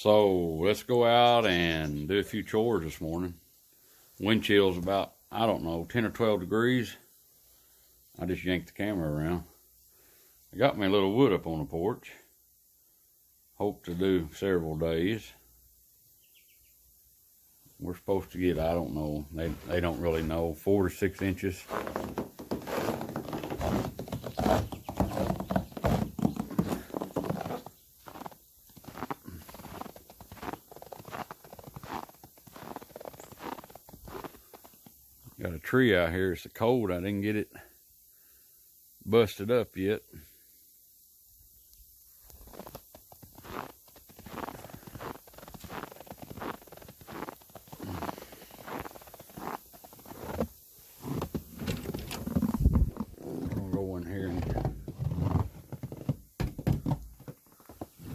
So let's go out and do a few chores this morning. Wind chill's about, I don't know, 10 or 12 degrees. I just yanked the camera around. I got me a little wood up on the porch. Hope to do several days. We're supposed to get, I don't know, they don't really know, 4 to 6 inches. Got a tree out here. It's cold. I didn't get it busted up yet. I'm gonna go in here and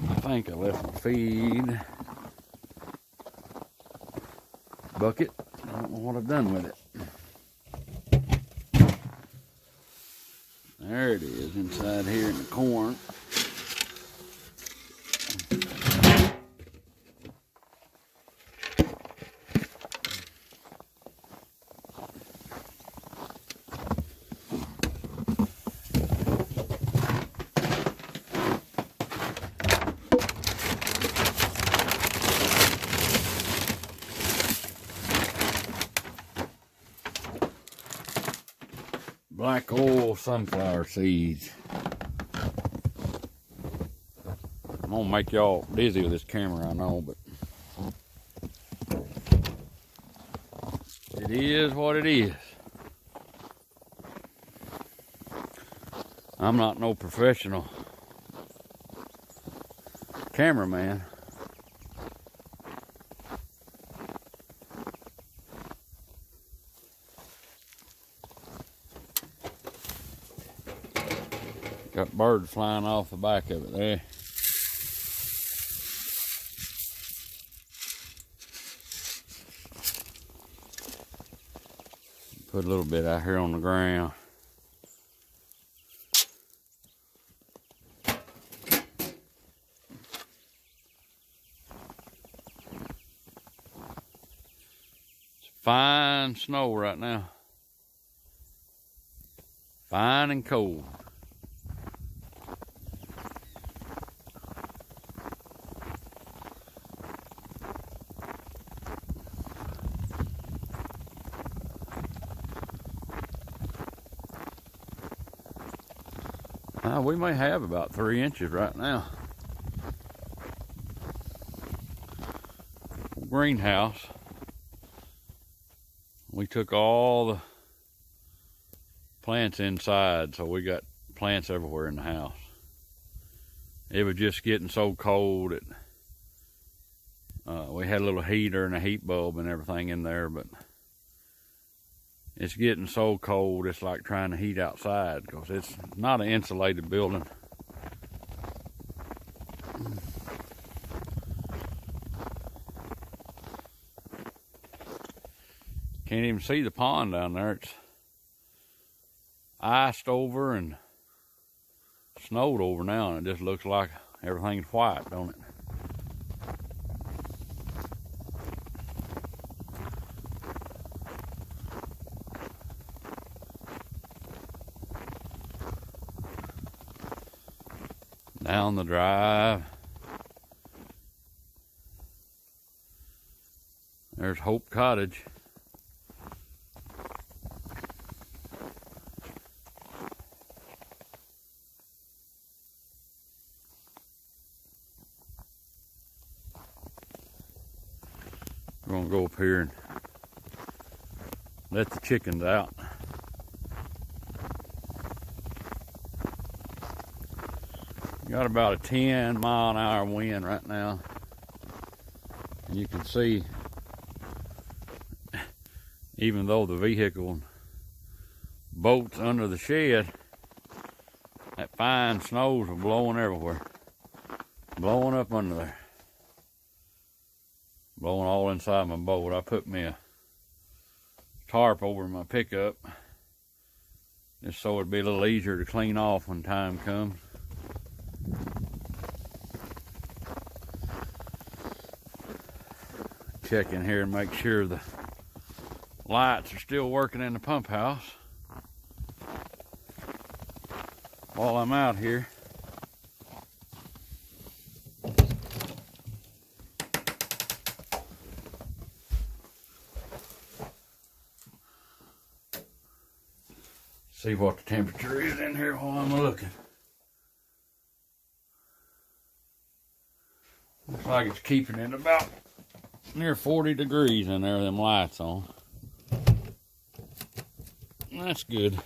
I think I left my feed bucket. I don't know what I've done with it. There it is, inside here in the corn. Black oil sunflower seeds. I'm gonna make y'all dizzy with this camera, I know, but it is what it is. I'm not no professional cameraman. Got birds flying off the back of it there. Put a little bit out here on the ground. Fine snow right now. Fine and cold. We may have about 3 inches right now. Greenhouse. We took all the plants inside, so we got plants everywhere in the house. It was just getting so cold that we had a little heater and a heat bulb and everything in there, but it's getting so cold it's like trying to heat outside because it's not an insulated building. Can't even see the pond down there. It's iced over and snowed over now, and it just looks like everything's white, don't it? Down the drive. There's Hope Cottage. We're gonna go up here and let the chickens out. Got about a 10-mile-an-hour wind right now. And you can see, even though the vehicle and boats under the shed, that fine snows are blowing everywhere. Blowing up under there. Blowing all inside my boat. I put me a tarp over my pickup just so it'd be a little easier to clean off when time comes. Check in here and make sure the lights are still working in the pump house while I'm out here. See what the temperature is in here while I'm looking. Looks like it's keeping it about near 40 degrees in there, them lights on. That's good.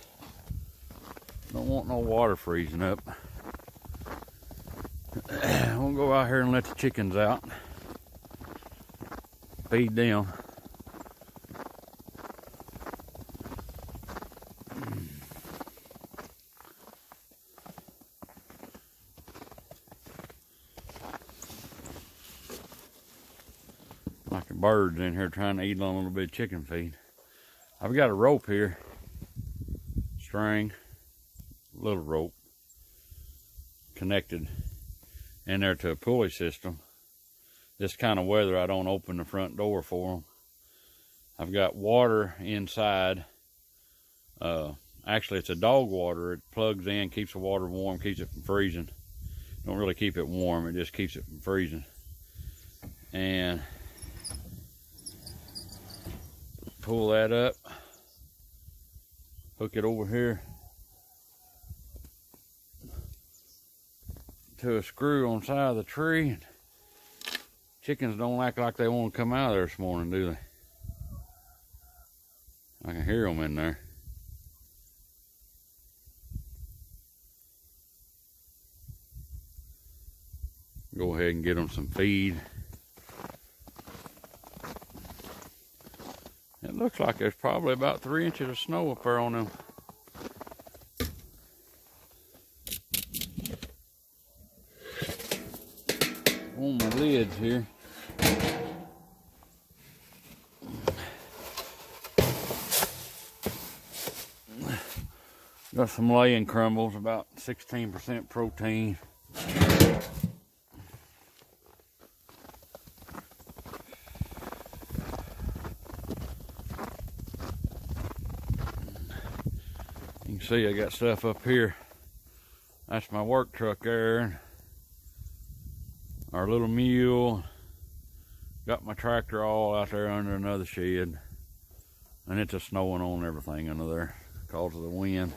Don't want no water freezing up. We'll go out here and let the chickens out. Feed them. Like the birds in here trying to eat on a little bit of chicken feed. I've got a rope here, string, little rope, connected in there to a pulley system. This kind of weather, I don't open the front door for them. I've got water inside. Actually, it's a dog water. It plugs in, keeps the water warm, keeps it from freezing. Don't really keep it warm, it just keeps it from freezing. And pull that up, hook it over here to a screw on the side of the tree. Chickens don't act like they want to come out of there this morning, do they? I can hear them in there. Go ahead and get them some feed. It looks like there's probably about 3 inches of snow up there on them. On my lids here. Got some laying crumbles, about 16% protein. see, I got stuff up here. That's my work truck there. Our little mule. Got my tractor all out there under another shed. And it's just snowing on everything under there because of the wind.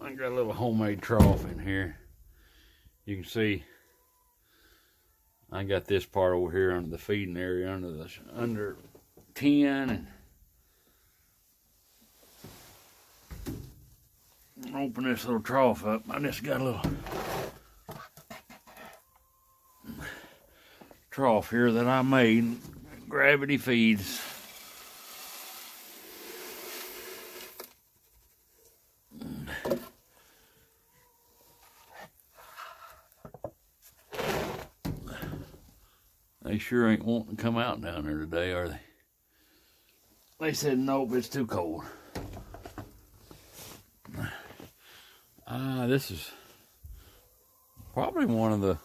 I got a little homemade trough in here. You can see I got this part over here under the feeding area under 10, and open this little trough up. I just got a little trough here that I made. Gravity feeds. They sure ain't wanting to come out down there today, are they? They said, nope, it's too cold. This is probably one of the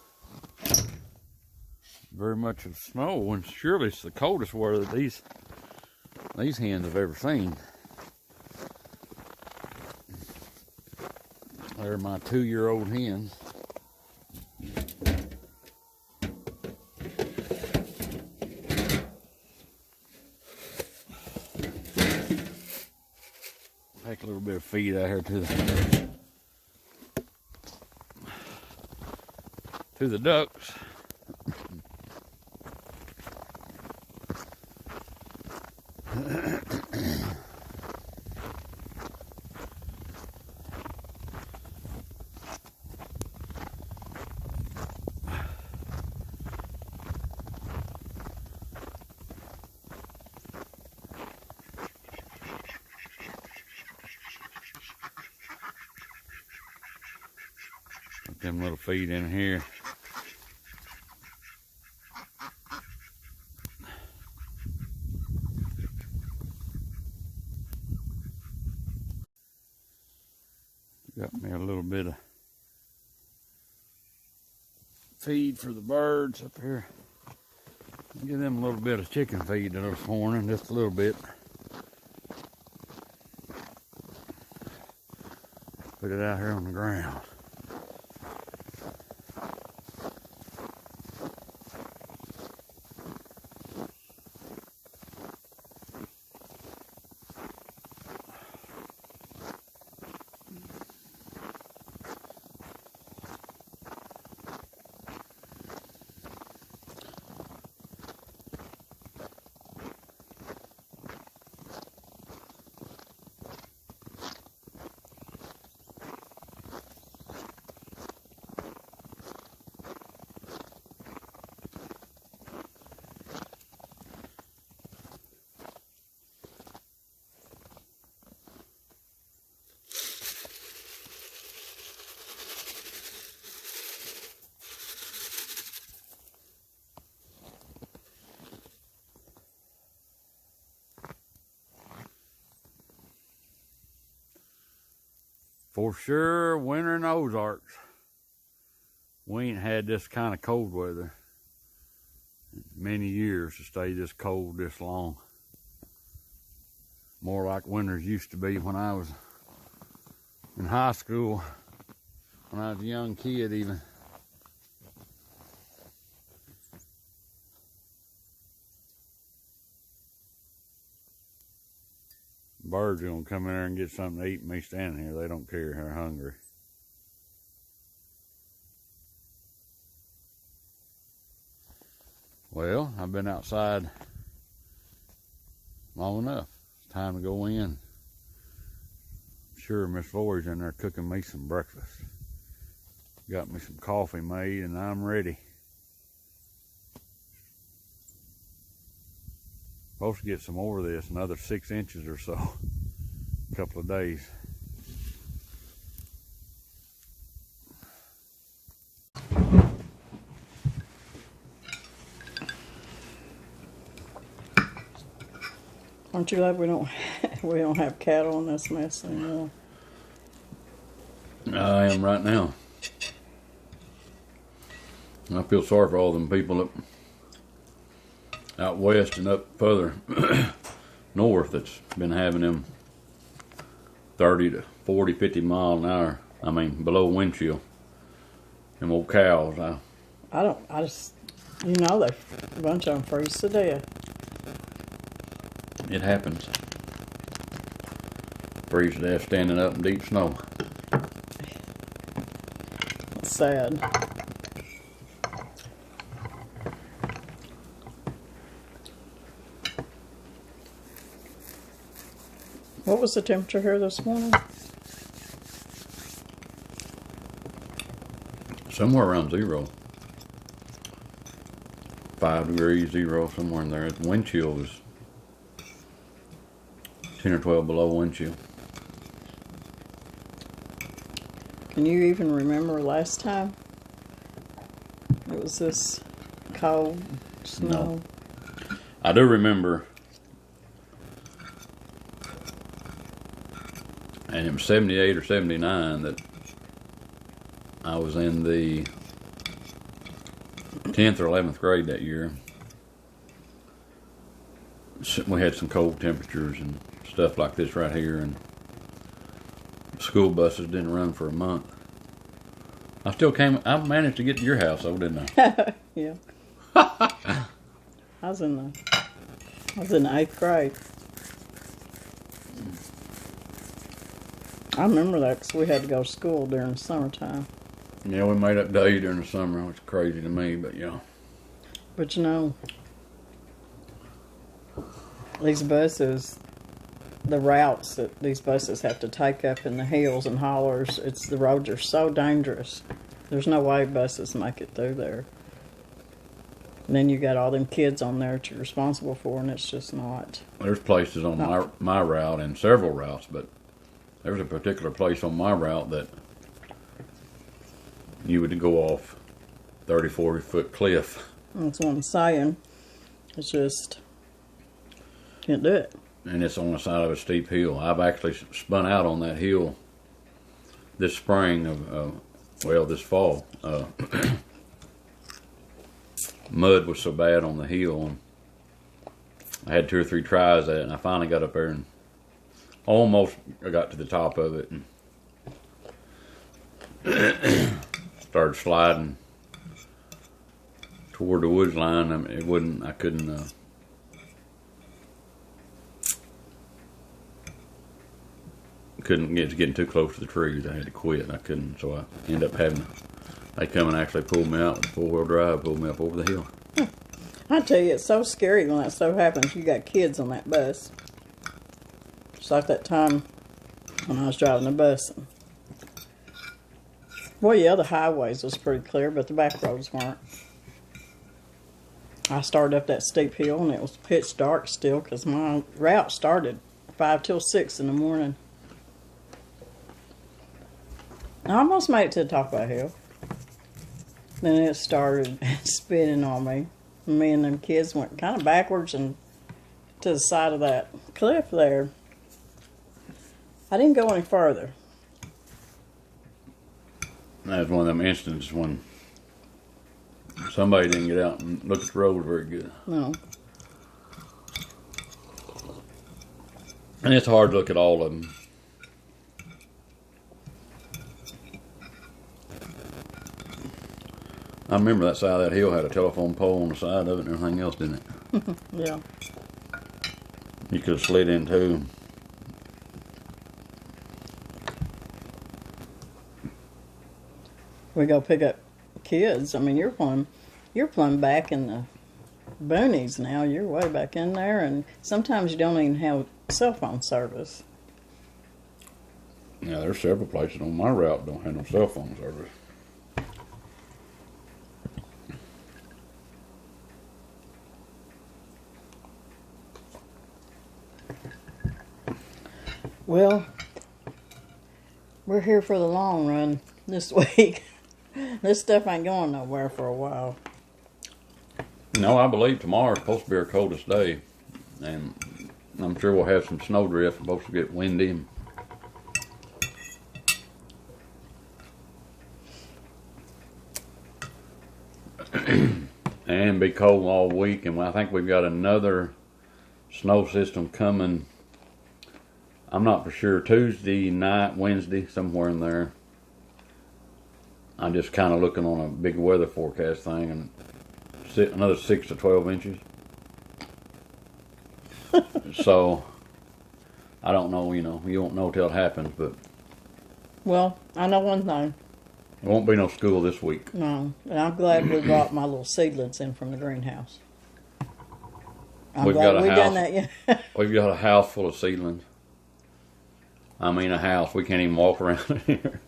very much of snow, and surely it's the coldest weather that these hens have ever seen. They're my 2-year-old hens. Take a little bit of feed out here to the ducks. Put them little feet in here. Got me a little bit of feed for the birds up here. Give them a little bit of chicken feed this morning, just a little bit. Put it out here on the ground. For sure, winter in the Ozarks. We ain't had this kind of cold weather in many years to stay this cold this long. More like winters used to be when I was in high school, when I was a young kid even. Birds are gonna come in there and get something to eat and me standing here. They don't care, they're hungry. Well, I've been outside long enough. It's time to go in. I'm sure Miss Lori's in there cooking me some breakfast. Got me some coffee made and I'm ready. Supposed to get some more of this, another 6 inches or so, a couple of days. Aren't you glad we don't have cattle in this mess anymore? I am right now. I feel sorry for all them people out west and up further north that's been having them 30 to 40, 50 mile an hour. I mean, below wind chill. Them old cows. I just, you know, they, a bunch of them freeze to death. It happens. Freeze to death standing up in deep snow. It's sad. What was the temperature here this morning? Somewhere around 0. 5 degrees, 0, somewhere in there. The wind chill was 10 or 12 below wind chill. Can you even remember last time it was this cold, snow? No. I do remember, and it was 78 or 79 that I was in the 10th or 11th grade that year. We had some cold temperatures and stuff like this right here, and school buses didn't run for a month. I managed to get to your house though, didn't I? Yeah. I was in the 8th grade. I remember that because we had to go to school during the summertime. Yeah, we made up days during the summer, which is crazy to me, but yeah. But you know, these buses, the routes that these buses have to take up in the hills and hollers, the roads are so dangerous. There's no way buses make it through there. And then you got all them kids on there that you're responsible for, and it's just not. There's places on my route and several routes, but there was a particular place on my route that you would go off 30, 40-foot cliff. That's what I'm saying. It's just, can't do it. And it's on the side of a steep hill. I've actually spun out on that hill this spring this fall. Mud was so bad on the hill, and I had 2 or 3 tries at it, and I finally got up there and almost got to the top of it and started sliding toward the woods line. I mean, I couldn't get getting too close to the trees. I had to quit. I couldn't, so I ended up they come and actually pulled me out with 4-wheel drive, pulled me up over the hill. I tell you, it's so scary when that so happens. You got kids on that bus. It's like that time when I was driving the bus. Well, yeah, the highways was pretty clear, but the back roads weren't. I started up that steep hill, and it was pitch dark still because my route started 5 till 6 in the morning. I almost made it to the top of that hill. Then it started spinning on me. Me and them kids went kind of backwards and to the side of that cliff there. I didn't go any further. That was one of them instances when somebody didn't get out and look at the road very good. No. And it's hard to look at all of them. I remember that side of that hill had a telephone pole on the side of it and everything else, didn't it? Yeah. You could have slid in too. We go pick up kids. I mean, you're plumb back in the boonies now. You're way back in there, and sometimes you don't even have cell phone service. Yeah, there's several places on my route don't have no cell phone service. Well, we're here for the long run this week. This stuff ain't going nowhere for a while. No, I believe tomorrow's supposed to be our coldest day, and I'm sure we'll have some snowdrift. It's supposed to get windy. be cold all week, and I think we've got another snow system coming. I'm not for sure. Tuesday night, Wednesday, somewhere in there. I'm just kind of looking on a big weather forecast thing, and another 6 to 12 inches. So, I don't know, you won't know till it happens, but. Well, I know one thing. There won't be no school this week. No, and I'm glad we brought my little seedlings in from the greenhouse. We've got a house. Done that, yeah. We've got a house full of seedlings. I mean, a house. We can't even walk around in here.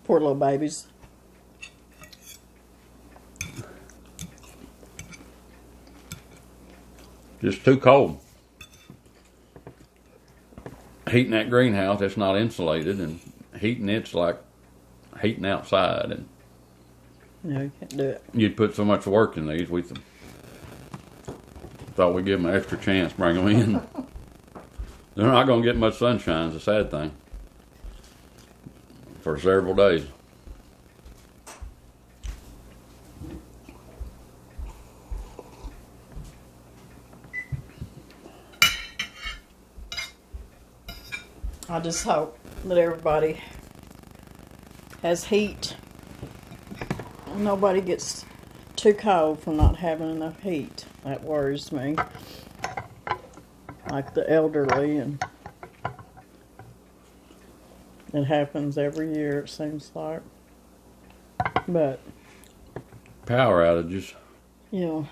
Poor little babies. Just too cold. Heating that greenhouse, it's not insulated, and heating it's like heating outside. And no, you can't do it. You'd put so much work in these. We thought we'd give them an extra chance, bring them in. They're not going to get much sunshine, is a sad thing, for several days. I just hope that everybody has heat. Nobody gets too cold from not having enough heat. That worries me. Like the elderly, and it happens every year, it seems like. But power outages. Yeah.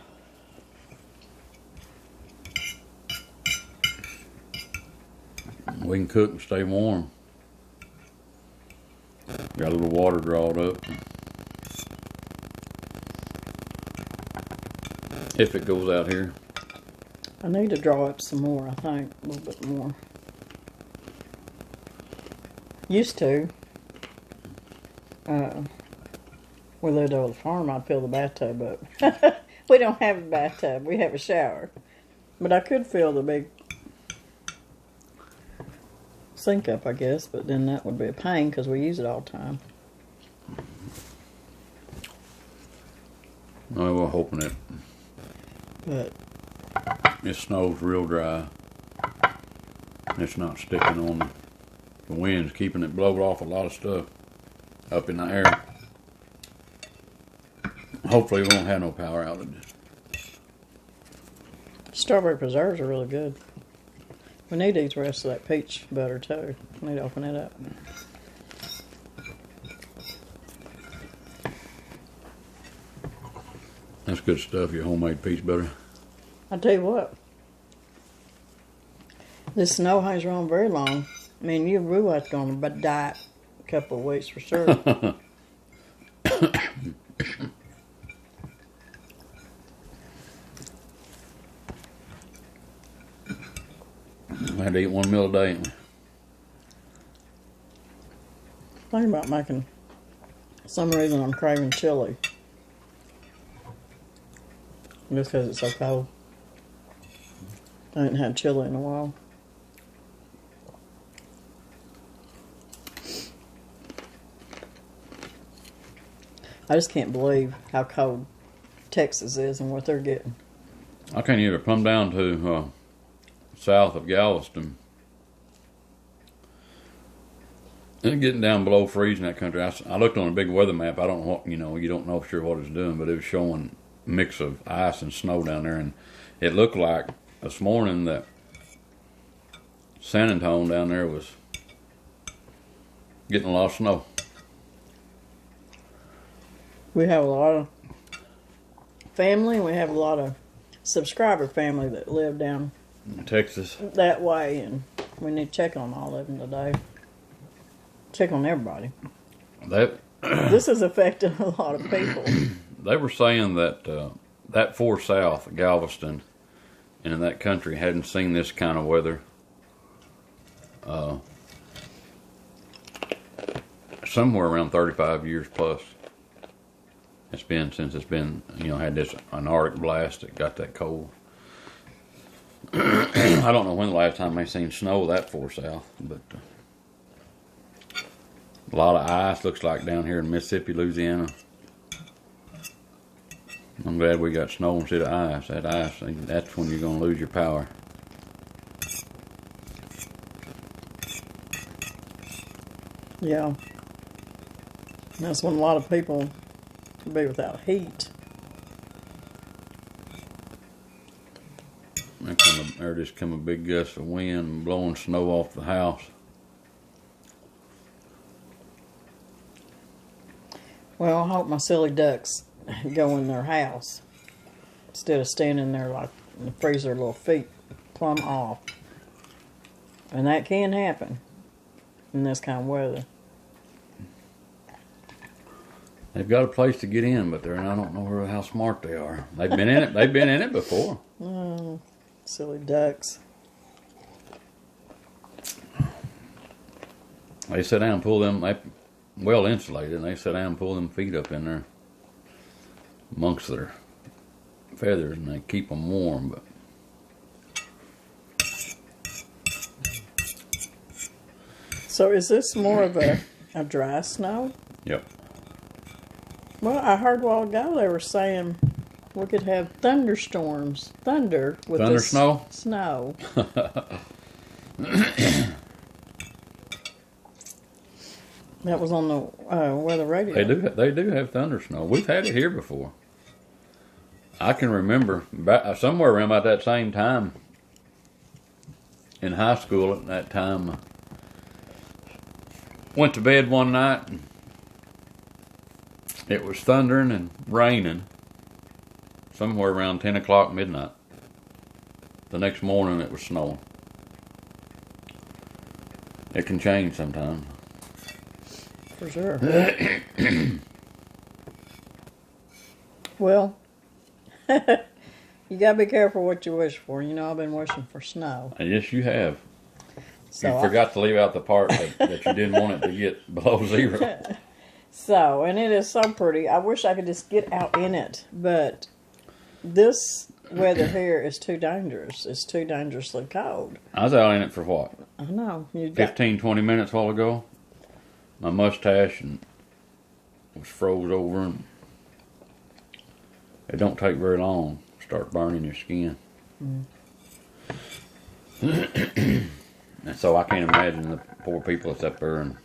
We can cook and stay warm. Got a little water drawed up. If it goes out here. I need to draw up some more, I think. A little bit more. Used to. We lived over the farm, I'd fill the bathtub up. We don't have a bathtub, we have a shower. But I could fill the big sink up, I guess, but then that would be a pain because we use it all the time. No, we're hoping it. But it snows real dry. It's not sticking on the wind's keeping it blowed off a lot of stuff up in the air. Hopefully we won't have no power outages. Strawberry preserves are really good. We need to eat the rest of that peach butter too. We need to open it up. That's good stuff, your homemade peach butter. I tell you what, this snow hangs around very long. I mean, you realize it's going to die a couple of weeks for sure. I had to eat one meal a day. Thinking about making, for some reason I'm craving chili. Just because it's so cold. I haven't had chili in a while. I just can't believe how cold Texas is and what they're getting. I can't either. Come down to south of Galveston. It's getting down below freezing in that country. I looked on a big weather map. I don't know what, you don't know for sure what it's doing, but it was showing a mix of ice and snow down there. And it looked like this morning that San Antonio down there was getting a lot of snow. We have a lot of family, and we have a lot of subscriber family that live down Texas that way, and we need to check on all of them today. Check on everybody. This is affecting a lot of people. They were saying that that 4 South, Galveston, and in that country hadn't seen this kind of weather somewhere around 35 years plus. It's been since it's been, had an Arctic blast that got that cold. I don't know when the last time they seen snow that 4 South, but a lot of ice looks like down here in Mississippi, Louisiana. I'm glad we got snow instead of ice. That ice, that's when you're going to lose your power. Yeah. That's when a lot of people can be without heat. There just come a big gust of wind blowing snow off the house. Well, I hope my silly ducks go in their house instead of standing there like in the freezer, little feet plumb off. And that can happen in this kind of weather. They've got a place to get in, but I don't know how smart they are. They've been in it. They've been in it before. Silly ducks. They sit down and pull them. They well insulated, and they sit down and pull them feet up in there amongst their feathers, and they keep them warm. But So is this more of a dry snow? yep. Well, I heard a while ago they were saying we could have thunderstorms, thunder with Thunder this snow? snow. That was on the weather radio. They do have thunder snow. We've had it here before. I can remember somewhere around about that same time in high school. At that time, went to bed one night and it was thundering and raining somewhere around 10 o'clock midnight. The next morning it was snowing. It can change sometimes. For sure. Well, you gotta be careful what you wish for. You know, I've been wishing for snow. Yes, you have. So You forgot to leave out the part that you didn't want it to get below zero. So, and it is so pretty. I wish I could just get out in it, but this weather here is too dangerous. It's too dangerously cold. I was out in it for what? I know. 15, 20 minutes a while ago. My mustache was froze over, and it don't take very long to start burning your skin. And so I can't imagine the poor people that's up there and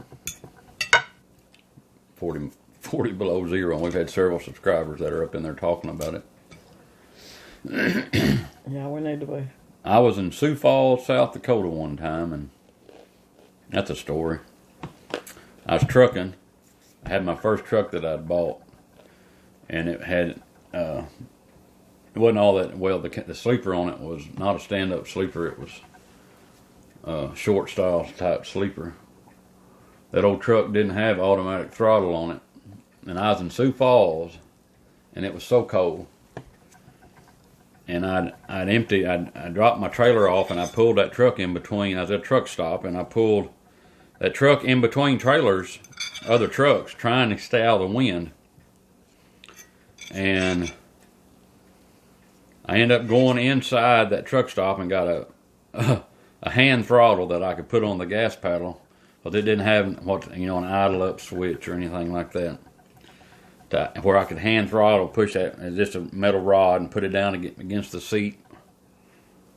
40 below zero. And we've had several subscribers that are up in there talking about it. Yeah, we need to be. I was in Sioux Falls, South Dakota one time, and that's a story. I was trucking. I had my first truck that I'd bought, and it had it wasn't all that well. The sleeper on it was not a stand-up sleeper. It was a short style type sleeper. That old truck didn't have automatic throttle on it, and I was in Sioux Falls, and it was so cold. And I dropped my trailer off, and I pulled that truck in between. I was at a truck stop, and I pulled that truck in between trailers, other trucks, trying to stay out of the wind. And I ended up going inside that truck stop and got a hand throttle that I could put on the gas pedal, but it didn't have an idle up switch or anything like that. Where I could hand throttle, push that, just a metal rod, and put it down against the seat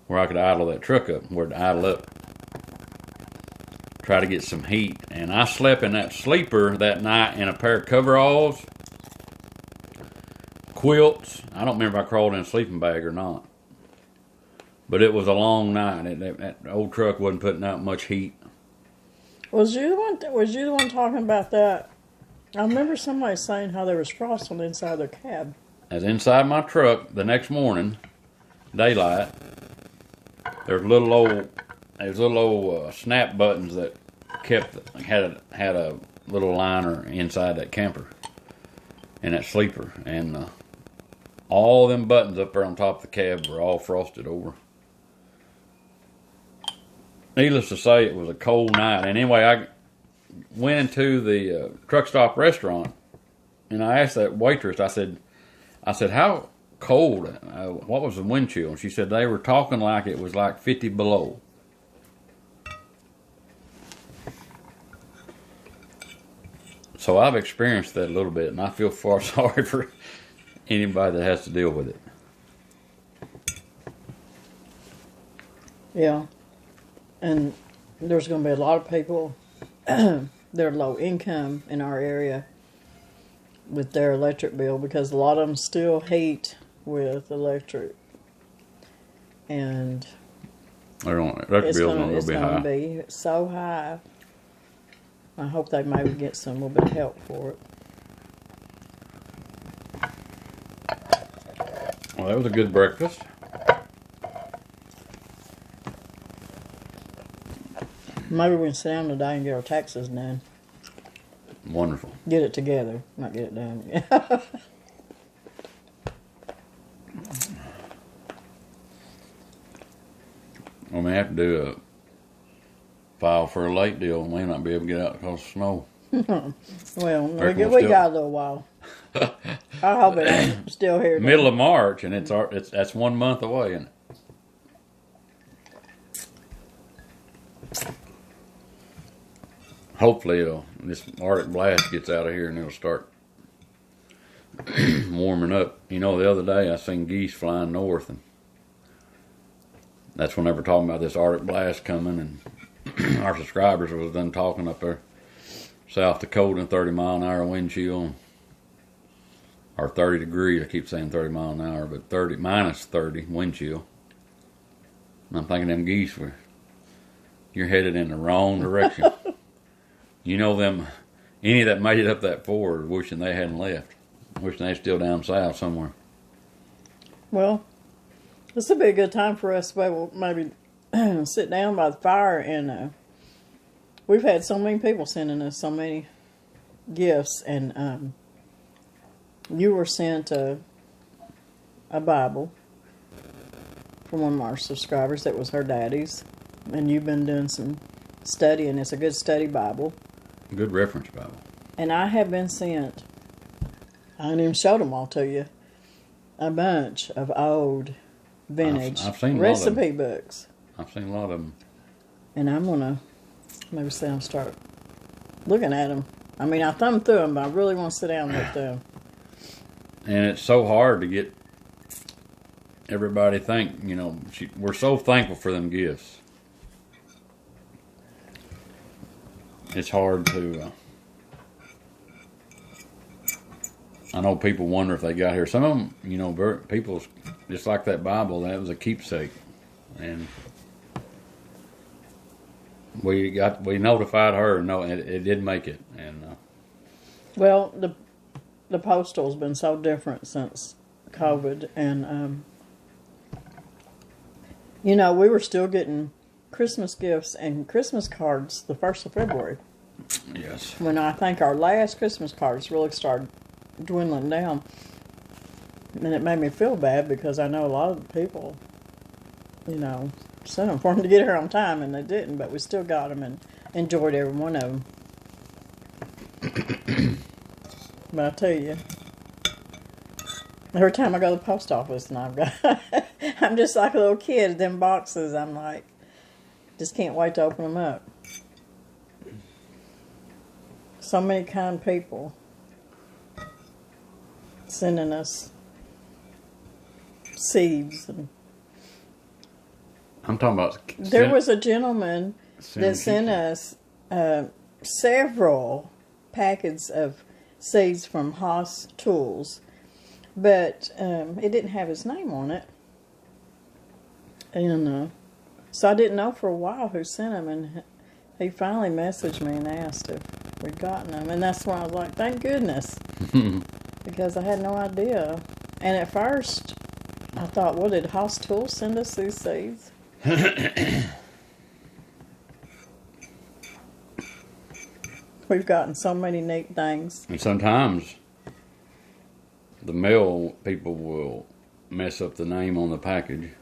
where I could idle that truck up, where it idle up. Try to get some heat. And I slept in that sleeper that night in a pair of coveralls, quilts. I don't remember if I crawled in a sleeping bag or not. But it was a long night. That old truck wasn't putting out much heat. Was you the one talking about that? I remember somebody saying how there was frost on the inside of their cab. As inside my truck the next morning, daylight, there's little old snap buttons that had a little liner inside that camper and that sleeper, and all them buttons up there on top of the cab were all frosted over. Needless to say, it was a cold night. And anyway, I went into the truck stop restaurant, and I asked that waitress, I said, how cold, what was the wind chill? And she said they were talking like it was like 50 below. So I've experienced that a little bit, and I feel far sorry for anybody that has to deal with it. Yeah. And there's going to be a lot of people that are low income in our area with their electric bill because a lot of them still heat with electric. And Electric bill's it's going going to to be so high. I hope they maybe get some little bit of help for it. Well, that was a good breakfast. Maybe we can sit down today and get our taxes done. Wonderful. Get it together, not get it done. We may have to do a file for a late deal. We may not be able to get out because of snow. Well, we got a little while. I hope it ain't still here. Middle of March, and that's 1 month away, isn't it? Hopefully, this Arctic blast gets out of here and it'll start warming up. You know, the other day I seen geese flying north, and that's when they were talking about this Arctic blast coming, and our subscribers was done talking up there, South Dakota, and 30-mile-an-hour wind chill, or 30 degrees. I keep saying 30 miles an hour, but minus 30 wind chill. And I'm thinking them geese you're headed in the wrong direction. You know them, any that made it up that forward wishing they hadn't left, wishing they're still down south somewhere. Well, this will be a good time for us to be able to maybe sit down by the fire, and we've had so many people sending us so many gifts, and you were sent a Bible from one of our subscribers that was her daddy's, and you've been doing some study, and it's a good study Bible. Good reference Bible. And I have been sent, I didn't even show them all to you, a bunch of old vintage I've seen recipe books. I've seen a lot of them. And I'm going to maybe sit down and start looking at them. I mean, I thumbed through them, but I really want to sit down and look through them. And it's so hard to get everybody we're so thankful for them gifts. It's hard to, I know people wonder if they got here. Some of them, people, just like that Bible, that was a keepsake. And we notified her, it did make it. And well, the postal's been so different since COVID, and we were still getting Christmas gifts and Christmas cards the 1st of February. Yes. When I think our last Christmas cards really started dwindling down. And it made me feel bad because I know a lot of the people, sent them for them to get here on time, and they didn't, but we still got them and enjoyed every one of them. But I tell you, every time I go to the post office and I'm just like a little kid, them boxes, I'm like, just can't wait to open them up. So many kind people sending us seeds. And I'm talking about... There was a gentleman that sent us several packets of seeds from Haas Tools, but it didn't have his name on it. And so I didn't know for a while who sent them, and he finally messaged me and asked if we'd gotten them. And that's why I was like, thank goodness. Because I had no idea. And at first, I thought, well, did Haas Tools send us these seeds? We've gotten so many neat things. And sometimes the mail people will mess up the name on the package.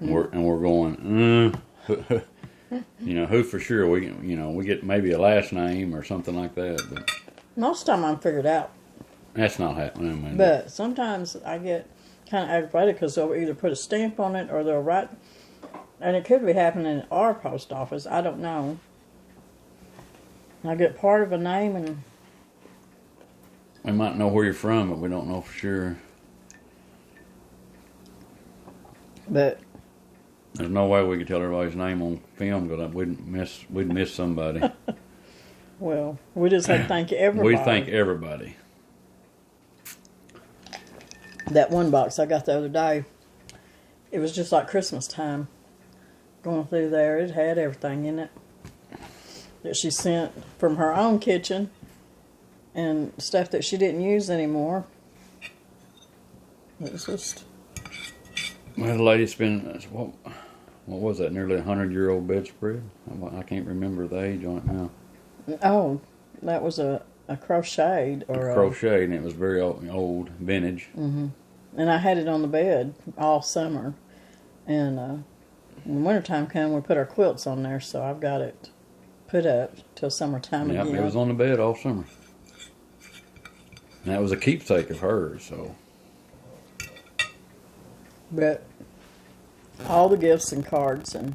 And we're going, who for sure? We get maybe a last name or something like that. But most of the time I'm figured out. That's not happening. Man. But sometimes I get kind of aggravated because they'll either put a stamp on it or they'll write, and it could be happening at our post office. I don't know. I get part of a name and We might know where you're from, but we don't know for sure. But there's no way we could tell everybody's name on film because we'd miss somebody. Well, we just have to thank everybody. We thank everybody. That one box I got the other day, it was just like Christmas time. Going through there, it had everything in it that she sent from her own kitchen and stuff that she didn't use anymore. It was just... Well, the lady spent, what was that, nearly 100-year-old bedspread? I can't remember the age on it now. Oh, that was a crocheted. Or crocheted, and it was very old, vintage. Mm-hmm. And I had it on the bed all summer. And when wintertime came, we put our quilts on there, so I've got it put up till summertime again. It was on the bed all summer. And that was a keepsake of hers, so... But all the gifts and cards and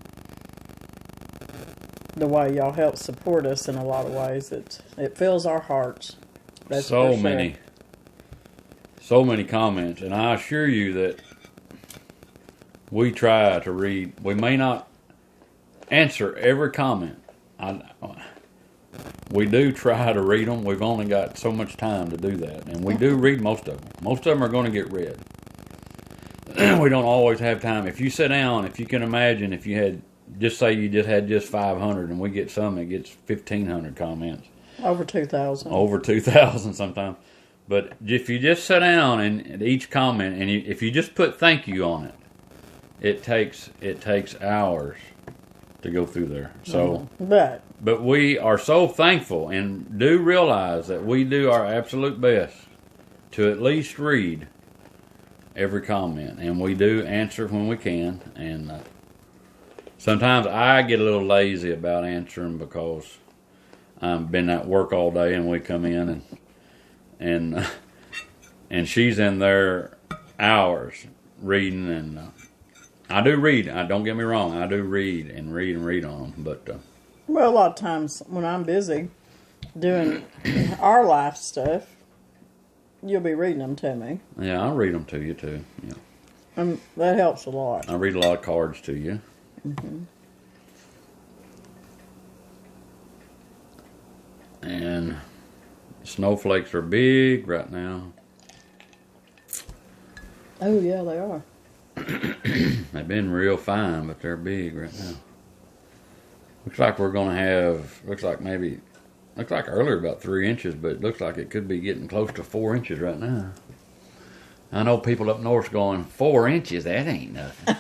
the way y'all help support us in a lot of ways, it fills our hearts. That's so many comments, and I assure you that we try to read. We may not answer every comment. We do try to read them. We've only got so much time to do that, and we do read most of them. Most of them are going to get read. We don't always have time. If you sit down, if you can imagine, if you had, just say you just had just 500 and we get some that gets 1,500 comments. Over 2,000. Over 2,000 sometimes. But if you just sit down and each comment, and if you just put thank you on it, it takes hours to go through there. So, but we are so thankful and do realize that we do our absolute best to at least read every comment, and we do answer when we can. And sometimes I get a little lazy about answering because I've been at work all day, and we come in and she's in there hours reading, and I do read. Don't get me wrong, I do read on them, but well, a lot of times when I'm busy doing our life stuff, you'll be reading them to me. Yeah, I'll read them to you too. Yeah, and that helps a lot. I read a lot of cards to you. Mm-hmm. And snowflakes are big right now. Oh yeah, they are. They've been real fine, but they're big right now. Looks like we're going to have, looks like earlier about 3 inches, but it looks like it could be getting close to 4 inches right now. I know people up north going, 4 inches, that ain't nothing.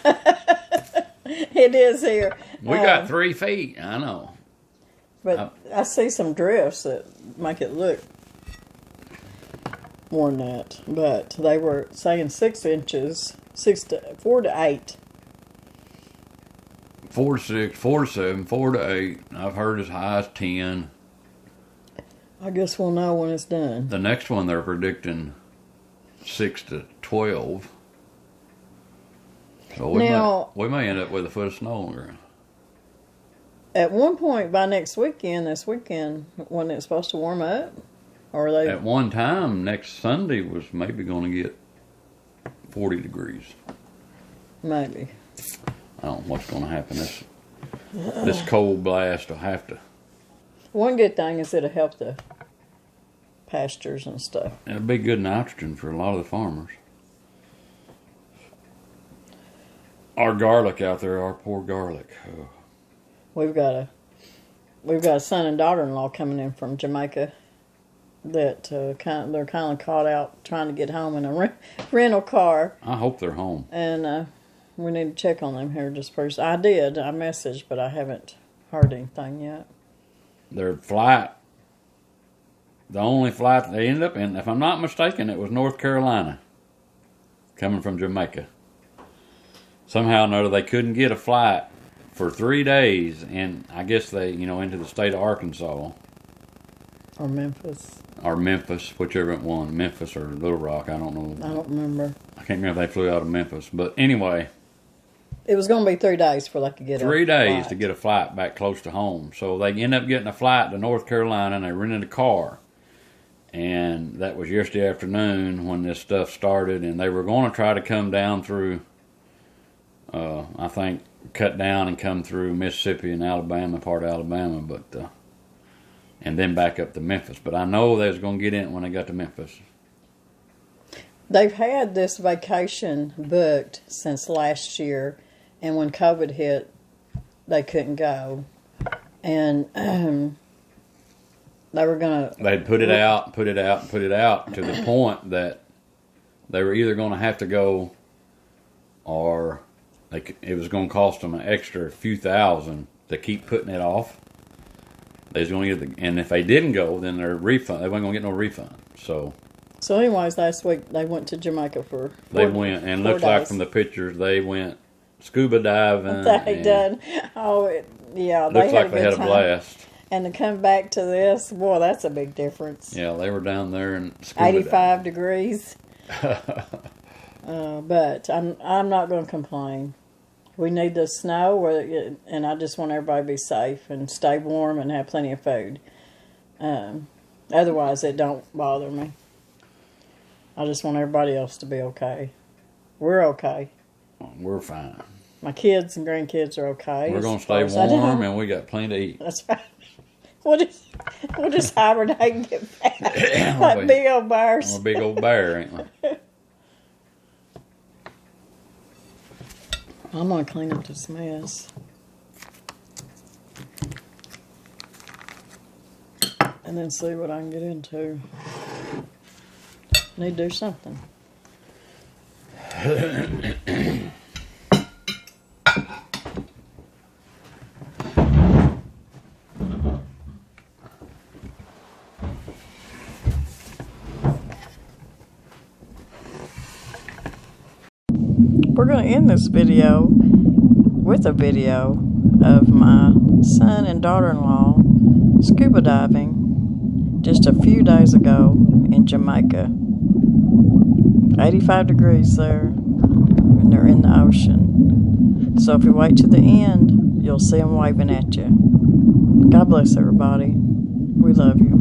It is here. We got 3 feet, I know. But I see some drifts that make it look more than that. But they were saying 6 inches, 4 to 8. 4 to 6, 4 to 7, 4 to 8. I've heard as high as 10. I guess we'll know when it's done. The next one they're predicting 6 to 12. So we may end up with a foot of snow on the ground. At one point by this weekend, wasn't it supposed to warm up? Or they? At one time, next Sunday was maybe going to get 40 degrees. Maybe. I don't know what's going to happen. This cold blast will have to. One good thing is it'll help the pastures and stuff. It'll be good nitrogen for a lot of the farmers. Our garlic out there, our poor garlic. Oh. We've got a son and daughter-in-law coming in from Jamaica that they're kind of caught out trying to get home in a rental car. I hope they're home. And we need to check on them here just first. I messaged, but I haven't heard anything yet. Their flight, the only flight they ended up in, if I'm not mistaken, it was North Carolina, coming from Jamaica. Somehow or another, they couldn't get a flight for 3 days, and I guess they, into the state of Arkansas. Or Memphis. Or Memphis, whichever one. Memphis or Little Rock, I don't know. I don't remember. I can't remember if they flew out of Memphis. But anyway. It was going to be 3 days before they could get 3 days to get a flight back close to home. So they end up getting a flight to North Carolina, and they rented a car. And that was yesterday afternoon when this stuff started, and they were going to try to come down through, I think, cut down and come through Mississippi and Alabama, part of Alabama, but and then back up to Memphis. But I know they was going to get in it when they got to Memphis. They've had this vacation booked since last year, and when COVID hit, they couldn't go. And they were going to... They'd put it out to the point that they were either going to have to go, or it was going to cost them an extra few thousand to keep putting it off. They was going to get and if they didn't go, then their refund, they weren't going to get no refund. So anyways, last week they went to Jamaica for they went, and looks like from the pictures they went scuba diving. They done. Oh, yeah. Looks like they had a blast. And to come back to this, boy, that's a big difference. Yeah, they were down there in scuba 85 diving. degrees. But I'm not going to complain. We need the snow, and I just want everybody to be safe and stay warm and have plenty of food. Otherwise, it don't bother me. I just want everybody else to be okay. We're okay. We're fine. My kids and grandkids are okay. We're going to stay warm, and we got plenty to eat. That's right. We'll just hibernate and get fat like big old bears. We're a big old bear, ain't we? I'm going to clean up this mess. And then see what I can get into. Need to do something. We're going to end this video with a video of my son and daughter-in-law scuba diving just a few days ago in Jamaica. 85 degrees there, and they're in the ocean. So if you wait to the end, you'll see them waving at you. God bless everybody. We love you.